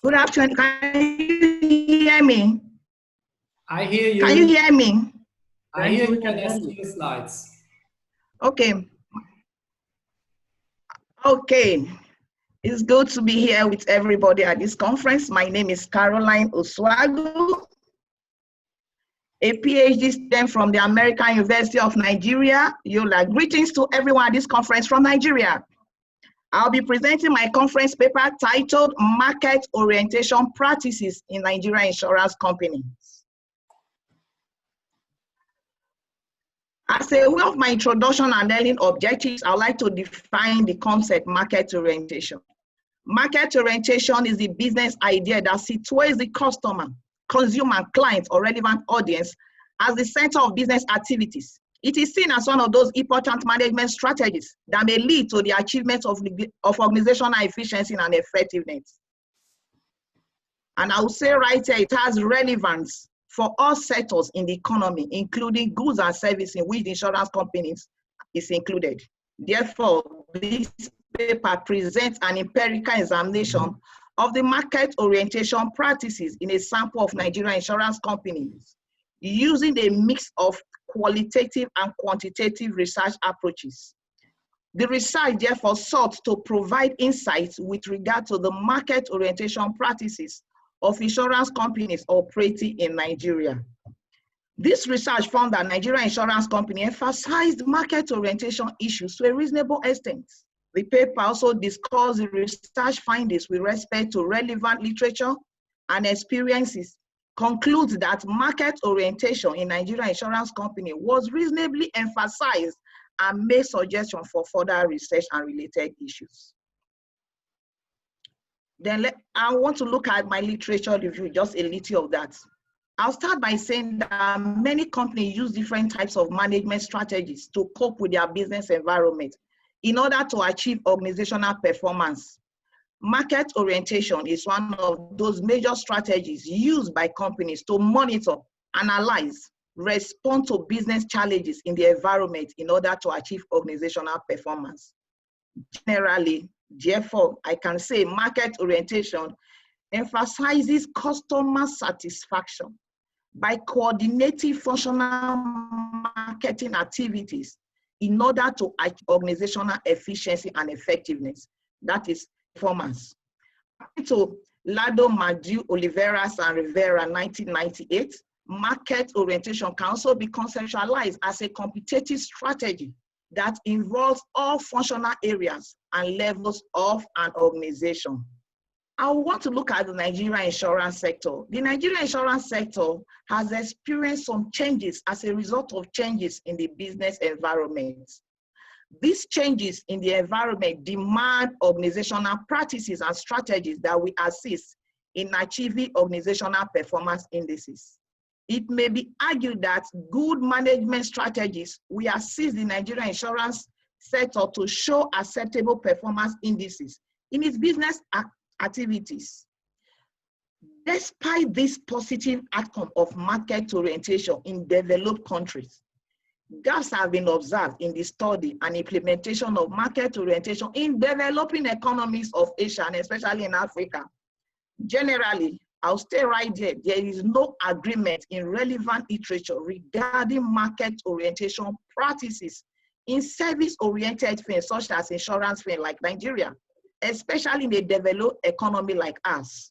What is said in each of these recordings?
Good afternoon. Can you hear me? I hear you. Can you hear me? I hear you and I see your slides. Okay. Okay. It's good to be here with everybody at this conference. My name is Caroline Osuagwu, a PhD student from the American University of Nigeria. Yola, greetings to everyone at this conference from Nigeria. I'll be presenting my conference paper titled Market Orientation Practices in Nigeria Insurance Companies. As a way of my introduction and learning objectives, I would like to define the concept market orientation. Market orientation is the business idea that situates the customer, consumer, client, or relevant audience as the center of business activities. It is seen as one of those important management strategies that may lead to the achievement of organizational efficiency and effectiveness. And I will say right here, it has relevance for all sectors in the economy, including goods and services in which the insurance companies is included. Therefore, this paper presents an empirical examination of the market orientation practices in a sample of Nigerian insurance companies using a mix of qualitative and quantitative research approaches. The research therefore sought to provide insights with regard to the market orientation practices of insurance companies operating in Nigeria. This research found that Nigerian insurance companies emphasized market orientation issues to a reasonable extent. The paper also discussed the research findings with respect to relevant literature and experiences, concludes that market orientation in Nigerian insurance company was reasonably emphasized and made suggestions for further research and related issues. Then I want to look at my literature review, just a little of that. I'll start by saying that many companies use different types of management strategies to cope with their business environment in order to achieve organizational performance. Market orientation is one of those major strategies used by companies to monitor, analyze, respond to business challenges in the environment in order to achieve organizational performance. Generally, therefore, I can say market orientation emphasizes customer satisfaction by coordinating functional marketing activities in order to achieve organizational efficiency and effectiveness. That is performance. According to Lado, Madu, Oliveras, and Rivera, 1998, market orientation can also be conceptualized as a competitive strategy that involves all functional areas and levels of an organization. I want to look at the Nigerian insurance sector. The Nigerian insurance sector has experienced some changes as a result of changes in the business environment. These changes in the environment demand organizational practices and strategies that will assist in achieving organizational performance indices. It may be argued that good management strategies will assist the Nigerian insurance sector to show acceptable performance indices in its business activities. Despite this positive outcome of market orientation in developed countries, gaps have been observed in the study and implementation of market orientation in developing economies of Asia and especially in Africa. Generally, I'll stay right there. There is no agreement in relevant literature regarding market orientation practices in service-oriented firms such as insurance firms like Nigeria, especially in a developed economy like ours.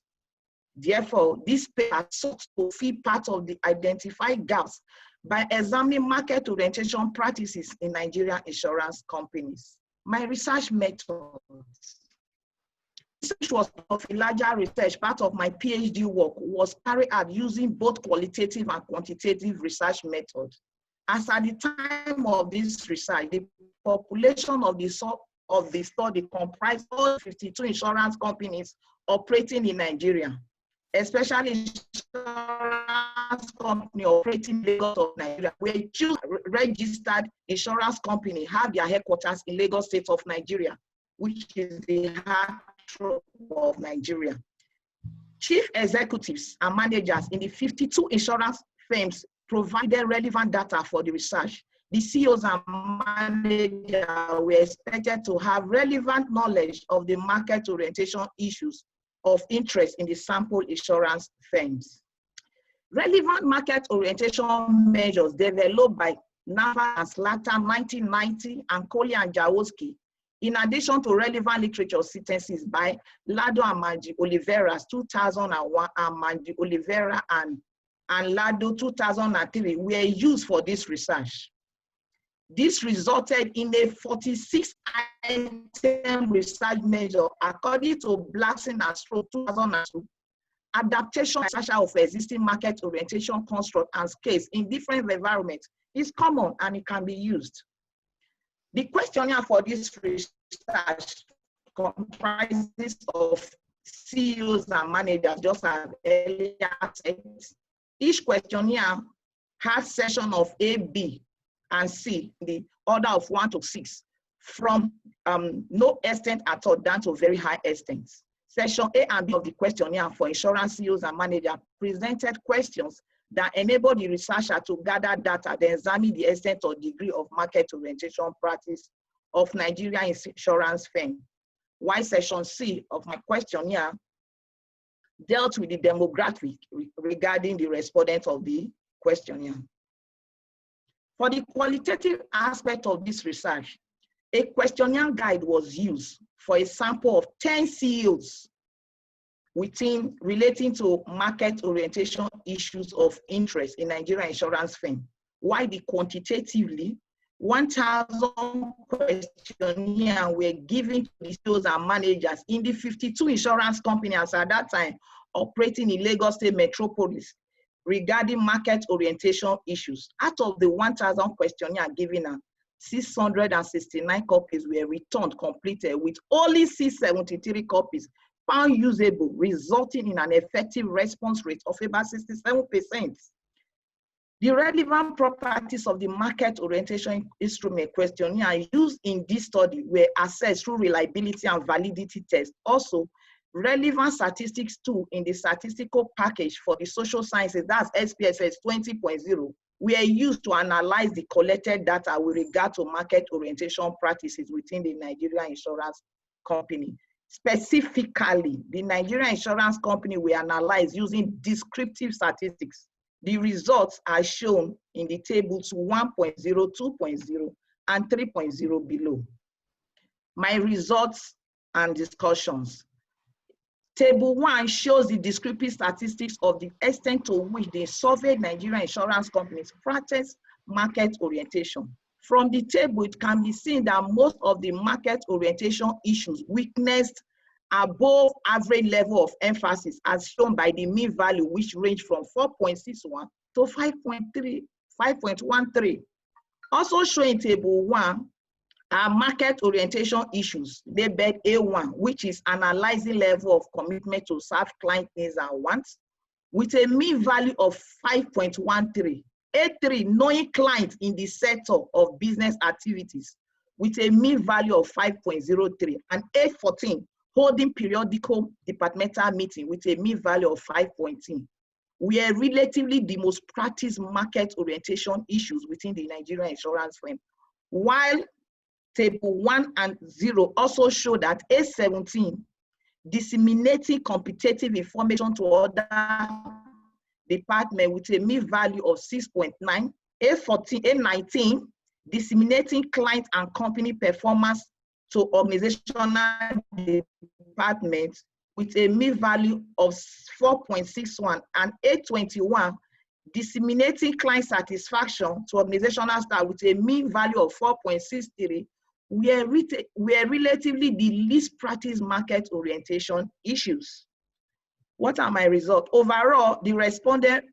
Therefore, this paper sought to fill part of the identified gaps by examining market orientation practices in Nigerian insurance companies. My research methods. Research was of a larger research. Part of my PhD work was carried out using both qualitative and quantitative research methods. As at the time of this research, the population of the study comprised all 52 insurance companies operating in Nigeria, especially insurance company operating in Lagos of Nigeria, where two registered insurance company have their headquarters in Lagos State of Nigeria, which is the heart of Nigeria. Chief executives and managers in the 52 insurance firms provided relevant data for the research. The CEOs and managers were expected to have relevant knowledge of the market orientation issues of interest in the sample insurance firms. Relevant market orientation measures developed by Nava and Slater 1990 and Coley and Jaworski, in addition to relevant literature sentences by Lado and Manji Oliveira 2001 and Manji Oliveira and Lado 2003 were used for this research. This resulted in a 46-item research measure according to Blackson and Stroh 2002. Adaptation of existing market orientation construct and scales in different environments is common and it can be used. The questionnaire for this research comprises of CEOs and managers, just as earlier said. Each questionnaire has session of A, B, and C, the order of 1 to 6, from no extent at all down to very high extents. Section A and B of the questionnaire for insurance CEOs and managers presented questions that enable the researcher to gather data, then examine the extent or degree of market orientation practice of Nigerian insurance firm. While section C of my questionnaire dealt with the demographic regarding the respondents of the questionnaire. For the qualitative aspect of this research, a questionnaire guide was used for a sample of 10 CEOs relating to market orientation issues of interest in Nigerian insurance firm, while the quantitatively 1,000 questionnaires were given to the CEOs and managers in the 52 insurance companies at that time operating in Lagos State metropolis regarding market orientation issues. Out of the 1,000 questionnaires given out, 669 copies were returned completed, with only 673 copies found usable, resulting in an effective response rate of about 67%. The relevant properties of the market orientation instrument questionnaire used in this study were assessed through reliability and validity tests. Also, relevant statistics tool in the statistical package for the social sciences, that's SPSS 20.0, were used to analyze the collected data with regard to market orientation practices within the Nigerian insurance company. Specifically, the Nigerian insurance company were analyzed using descriptive statistics. The results are shown in the tables 1.0, 2.0, and 3.0 below. My results and discussions. Table 1 shows the descriptive statistics of the extent to which the surveyed Nigerian insurance companies practice market orientation. From the table, it can be seen that most of the market orientation issues witnessed above average level of emphasis, as shown by the mean value, which range from 4.61 to 5.13. Also shown in table 1 are market orientation issues labeled A1, which is analyzing level of commitment to serve client needs and wants, with a mean value of 5.13. A3, knowing clients in the sector of business activities, with a mean value of 5.03, and A14, holding periodical departmental meeting with a mean value of 5.10. We are relatively the most practiced market orientation issues within the Nigerian insurance firm, while table 1 and 0 also show that A17, disseminating competitive information to other departments with a mean value of 6.9, A19, disseminating client and company performance to organizational departments with a mean value of 4.61, and A21, disseminating client satisfaction to organizational staff with a mean value of 4.63, we are relatively the least practiced market orientation issues. What are my results? Overall, the respondent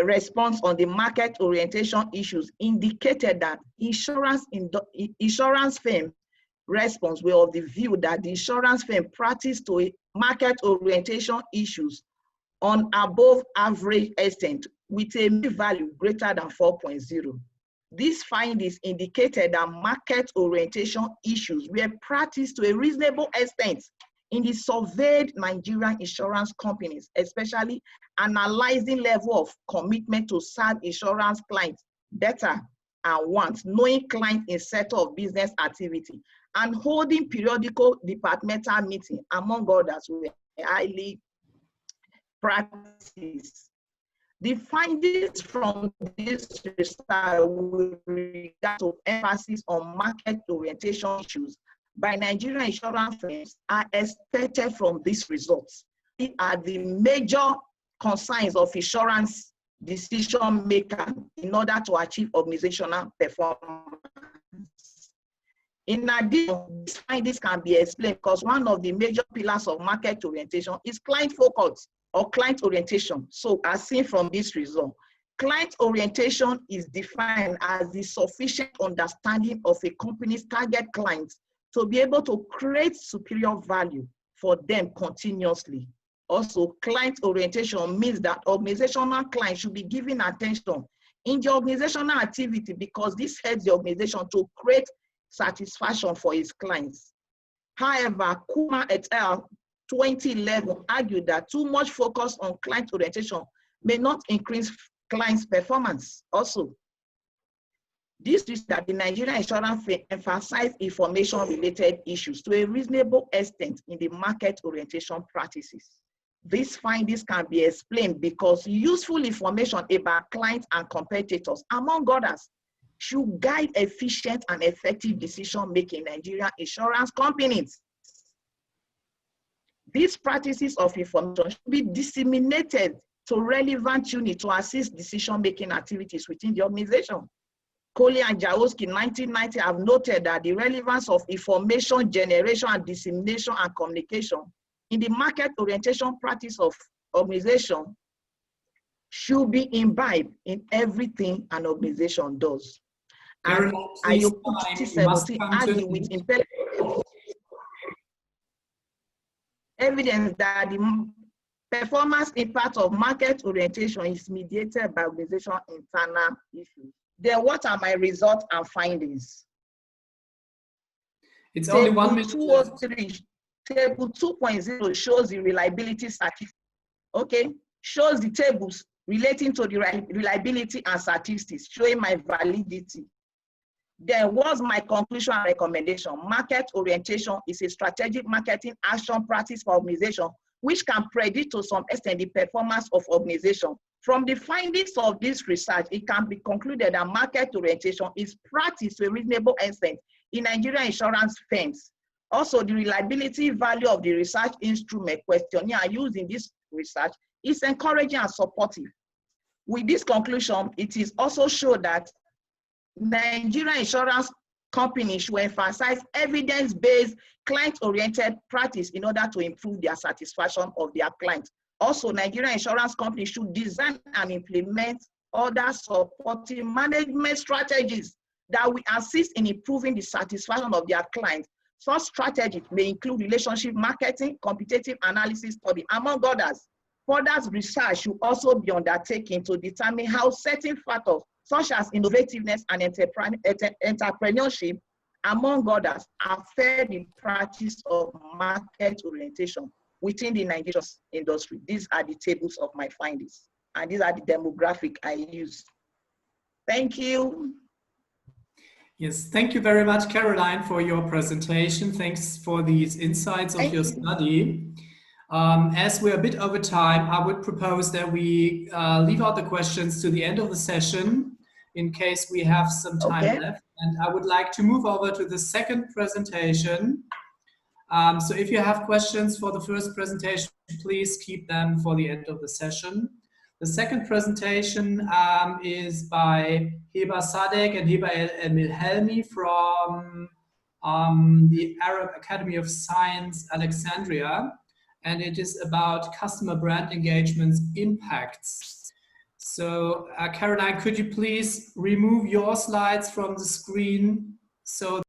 response on the market orientation issues indicated that insurance firm response were of the view that the insurance firm practiced to a market orientation issues on above average extent with a mean value greater than 4.0. These findings indicated that market orientation issues were practiced to a reasonable extent in the surveyed Nigerian insurance companies, especially analyzing level of commitment to serve insurance clients better and wants, knowing clients in sector of business activity, and holding periodical departmental meeting, among others, were highly practiced. The findings from this research with regard to emphasis on market orientation issues by Nigerian insurance firms are expected from these results. These are the major concerns of insurance decision maker in order to achieve organizational performance. In addition, these findings can be explained because one of the major pillars of market orientation is client focus or client orientation. So as seen from this result, client orientation is defined as the sufficient understanding of a company's target clients to be able to create superior value for them continuously. Also, client orientation means that organizational clients should be given attention in the organizational activity because this helps the organization to create satisfaction for its clients. However, Kuma et al. 2011 argued that too much focus on client orientation may not increase clients' performance. Also, this is that the Nigerian insurance firm emphasized information-related issues to a reasonable extent in the market orientation practices. These findings can be explained because useful information about clients and competitors, among others, should guide efficient and effective decision-making in Nigerian insurance companies. These practices of information should be disseminated to relevant units to assist decision-making activities within the organization. Coley and Jaworski in 1990 have noted that the relevance of information generation and dissemination and communication in the market orientation practice of organization should be imbibed in everything an organization does. And Ayoko 2017 argue with evidence that the performance impact of market orientation is mediated by organizational internal issues. Then what are my results and findings? It's Table only 1 minute. 203, table 2.0 shows the reliability statistics. Okay, shows the tables relating to the reliability and statistics, showing my validity. Then what's my conclusion and recommendation? Market orientation is a strategic marketing action practice for organization which can predict to some extent the performance of organization. From the findings of this research, it can be concluded that market orientation is practiced to a reasonable extent in Nigerian insurance firms. Also, the reliability value of the research instrument questionnaire used in this research is encouraging and supportive. With this conclusion, it is also shown that Nigerian insurance companies should emphasize evidence-based, client-oriented practice in order to improve their satisfaction of their clients. Also, Nigerian insurance companies should design and implement other supporting management strategies that will assist in improving the satisfaction of their clients. Such strategies may include relationship marketing, competitive analysis study, among others. Further research should also be undertaken to determine how certain factors such as innovativeness and entrepreneurship, among others, affect the practice of market orientation within the Nigerian industry. These are the tables of my findings, and these are the demographic I use. Thank you. Yes, thank you very much, Caroline, for your presentation. Thanks for these insights of your study. As we're a bit over time, I would propose that we leave out the questions to the end of the session in case we have some time left. And I would like to move over to the second presentation. So if you have questions for the first presentation, please keep them for the end of the session. The second presentation is by Heba Sadek and Heba El-Helmi from the Arab Academy of Science, Alexandria. And it is about customer brand engagement's impacts. So Caroline, could you please remove your slides from the screen so